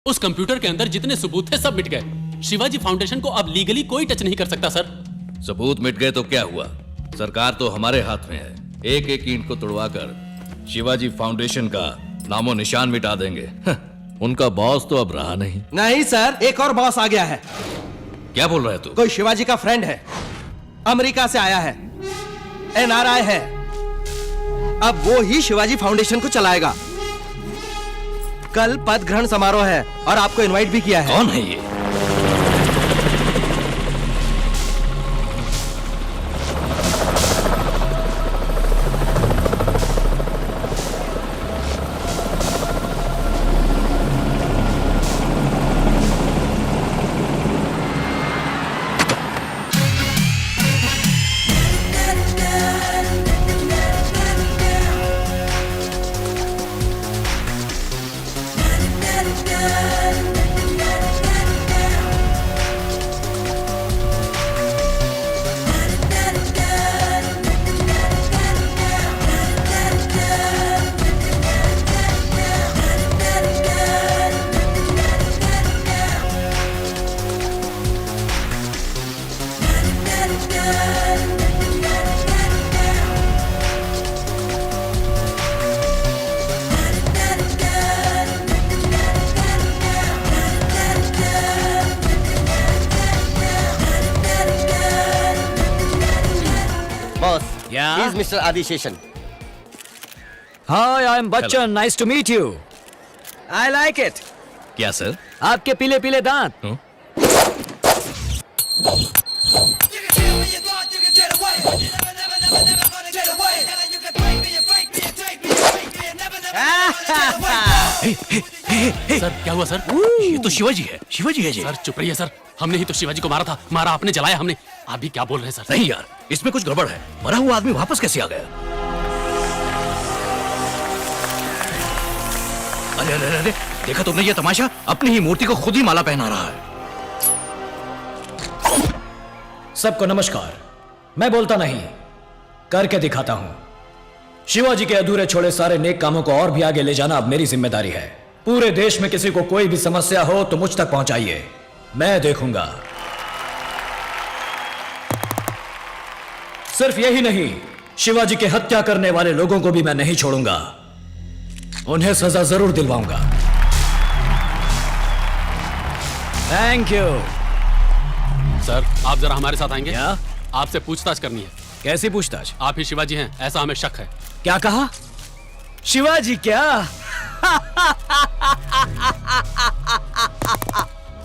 उस कंप्यूटर के अंदर जितने सबूत थे सब मिट गए। शिवाजी फाउंडेशन को अब लीगली कोई टच नहीं कर सकता सर। सबूत मिट गए तो क्या हुआ? सरकार तो हमारे हाथ में है। एक एक ईंट को तुड़वाकर शिवाजी फाउंडेशन का नामो निशान मिटा देंगे। उनका बॉस तो अब रहा नहीं। नहीं सर, एक और बॉस आ गया है। क्या बोल रहा है तू? कोई शिवाजी का फ्रेंड है, अमेरिका से आया है, NRI है। अब वो ही शिवाजी फाउंडेशन को चलाएगा। कल पद ग्रहण समारोह है और आपको इनवाइट भी किया है। कौन है ये? He's Mr. Adi Sheshan. Hi, I'm Bachchan. Nice to meet you. I like it. क्या सर? आपके पीले पीले दांत। सर क्या हुआ सर? ये तो शिवाजी है। शिवाजी है जी। सर चुप रहिए सर, हमने ही तो शिवाजी को मारा था। मारा आपने, जलाया हमने। आप भी क्या बोल रहे हैं सर? नहीं यार, इसमें कुछ गड़बड़ है। मरा हुआ आदमी वापस कैसे आ गया? अरे अरे अरे, देखा तुमने ये तमाशा? अपनी ही मूर्ति को खुद ही माला पहना रहा है। सबको नमस्कार। मैं बोलता नहीं, करके दिखाता हूं। शिवाजी के अधूरे छोड़े सारे नेक कामों को और भी आगे ले जाना अब मेरी जिम्मेदारी है। पूरे देश में किसी को कोई भी समस्या हो तो मुझ तक पहुंचाइए, मैं देखूंगा। सिर्फ यही नहीं, शिवाजी के हत्या करने वाले लोगों को भी मैं नहीं छोड़ूंगा। उन्हें सजा जरूर दिलवाऊंगा। Thank you. सर आप जरा हमारे साथ आएंगे? क्या? आपसे पूछताछ करनी है। कैसी पूछताछ? आप ही शिवाजी हैं ऐसा हमें शक है। क्या कहा? शिवाजी क्या?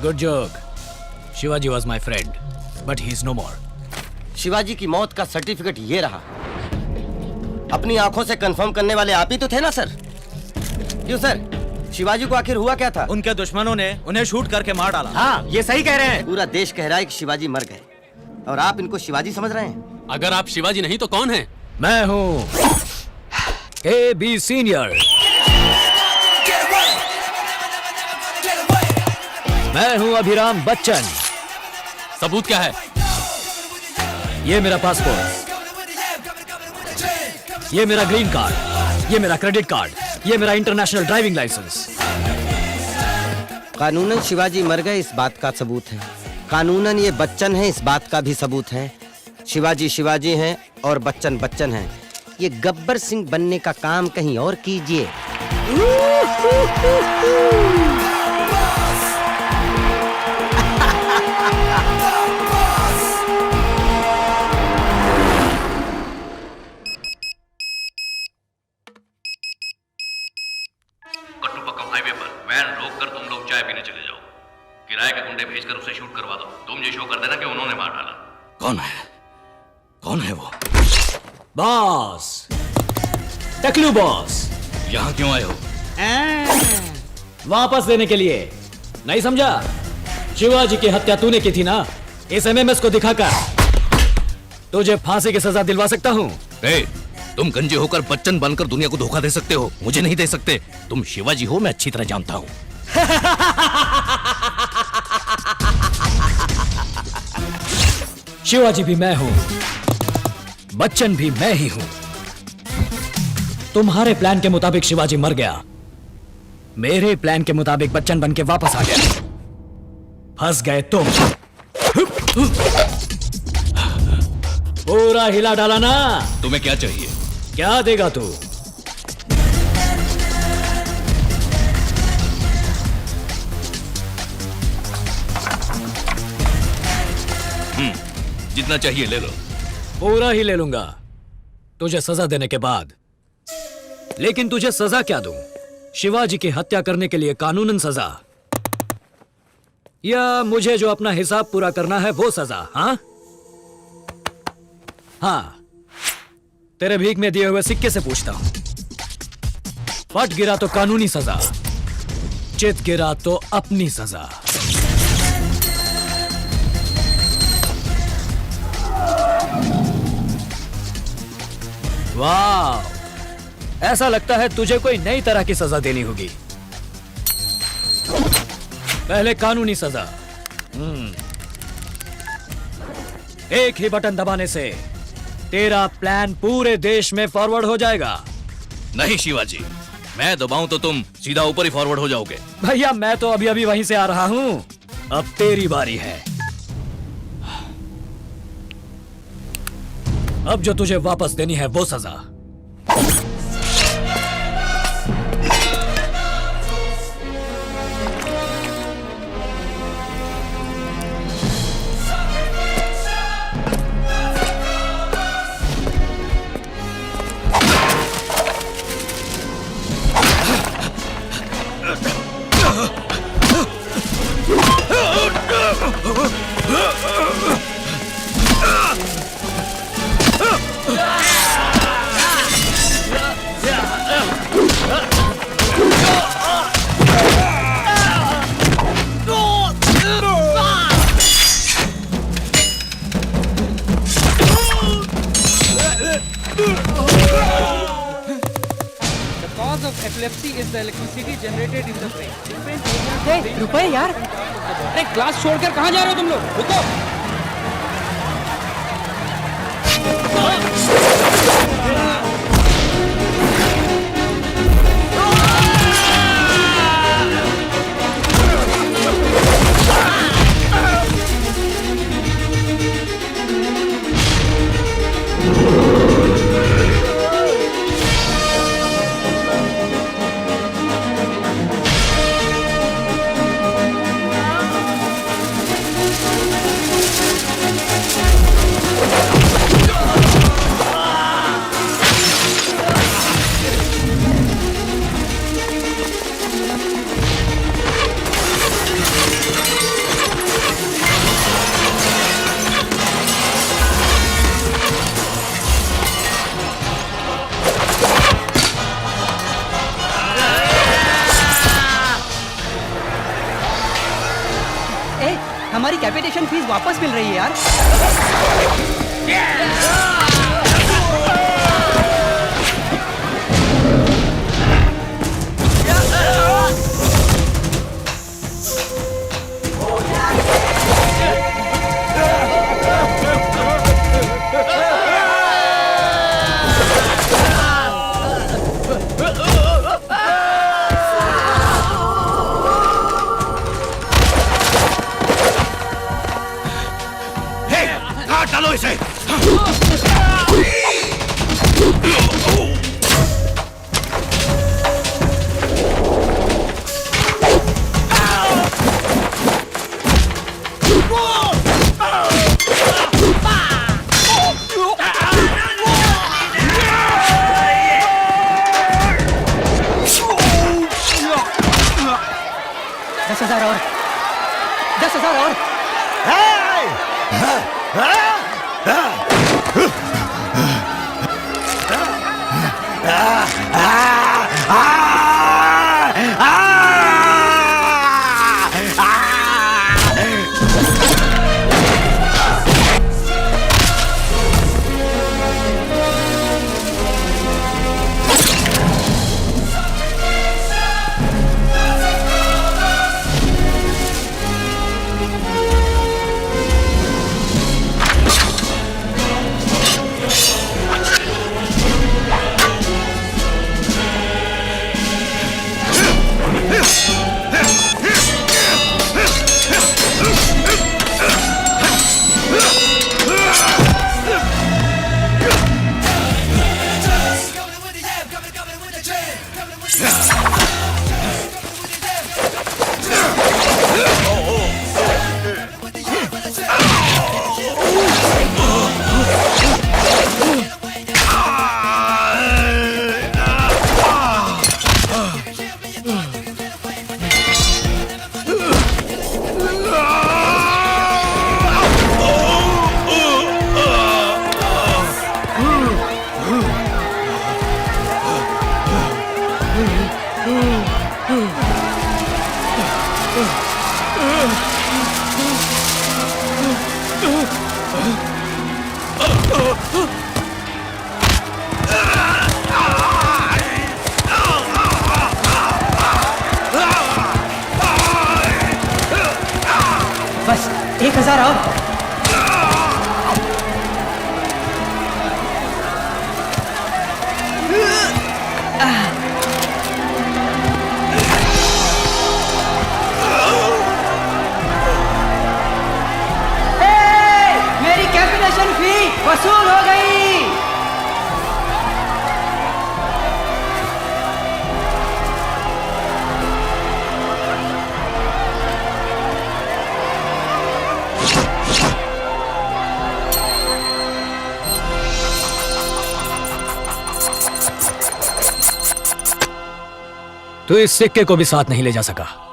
Good joke. Shivaji was my friend but he is no more. Shivaji की मौत का सर्टिफिकेट ये रहा। अपनी आंखों से कंफर्म करने वाले आप ही तो थे ना सर? क्यों सर, शिवाजी को आखिर हुआ क्या था? उनके दुश्मनों ने उन्हें शूट करके मार डाला। हाँ, ये सही कह रहे हैं। पूरा देश कह रहा है कि शिवाजी मर गए और आप इनको शिवाजी समझ रहे हैं। अगर आप शिवाजी नहीं तो कौन है? मैं हूं AB सीनियर। मैं हूं अभिराम बच्चन। सबूत क्या है? ये मेरा पासपोर्ट, ये मेरा ग्रीन कार्ड, ये मेरा क्रेडिट कार्ड, ये मेरा इंटरनेशनल ड्राइविंग लाइसेंस। कानूनन शिवाजी मर गए इस बात का सबूत है, कानूनन ये बच्चन है इस बात का भी सबूत है। शिवाजी शिवाजी हैं और बच्चन बच्चन हैं। ये गब्बर सिंह बनने का काम कहीं और कीजिए। कट्टुपक्कम हाईवे पर वैन रोककर तुम लोग चाय पीने चले जाओ। किराए के गुंडे भेजकर उसे शूट करवा दो। तुम ये शो कर देना कि उन्होंने मार डाला। कौन है? कौन है वो? बॉस, टकलू बॉस। यहाँ क्यों आए हो? वापस देने के लिए। नहीं समझा? शिवाजी की हत्या तूने की थी ना? इस MMS को दिखाकर तुझे फांसी की सजा दिलवा सकता हूँ। तुम गंजे होकर बच्चन बनकर दुनिया को धोखा दे सकते हो, मुझे नहीं दे सकते। तुम शिवाजी हो, मैं अच्छी तरह जानता हूँ। शिवाजी भी मैं हूं, बच्चन भी मैं ही हूं। तुम्हारे प्लान के मुताबिक शिवाजी मर गया, मेरे प्लान के मुताबिक बच्चन बन के वापस आ गया। फंस गए तुम। पूरा हिला डाला ना? तुम्हें क्या चाहिए? क्या देगा तू? जितना चाहिए ले लो। पूरा ही ले लूंगा तुझे सजा देने के बाद। लेकिन तुझे सजा क्या दूं? शिवाजी की हत्या करने के लिए कानूनन सजा, या मुझे जो अपना हिसाब पूरा करना है वो सजा? हाँ, तेरे भीख में दिए हुए सिक्के से पूछता हूं। फट गिरा तो कानूनी सजा, चित गिरा तो अपनी सजा। वाह, ऐसा लगता है तुझे कोई नई तरह की सजा देनी होगी। पहले कानूनी सजा। एक ही बटन दबाने से तेरा प्लान पूरे देश में फॉरवर्ड हो जाएगा। नहीं शिवाजी, मैं दबाऊं तो तुम सीधा ऊपर ही फॉरवर्ड हो जाओगे। भैया मैं तो अभी अभी वहीं से आ रहा हूं, अब तेरी बारी है। अब जो तुझे वापस देनी है वो सजा। Epilepsy is the electricity generated in the brain. रुपए यार, अरे क्लास छोड़कर कहाँ जा रहे हो तुम लोग? रुको। हमारी कैपिटेशन फीस वापस मिल रही है यार। डालो इसे। बस 1000 और। मेरी कैपिटेशन फी वसूल हो गई। तू इस सिक्के को भी साथ नहीं ले जा सका।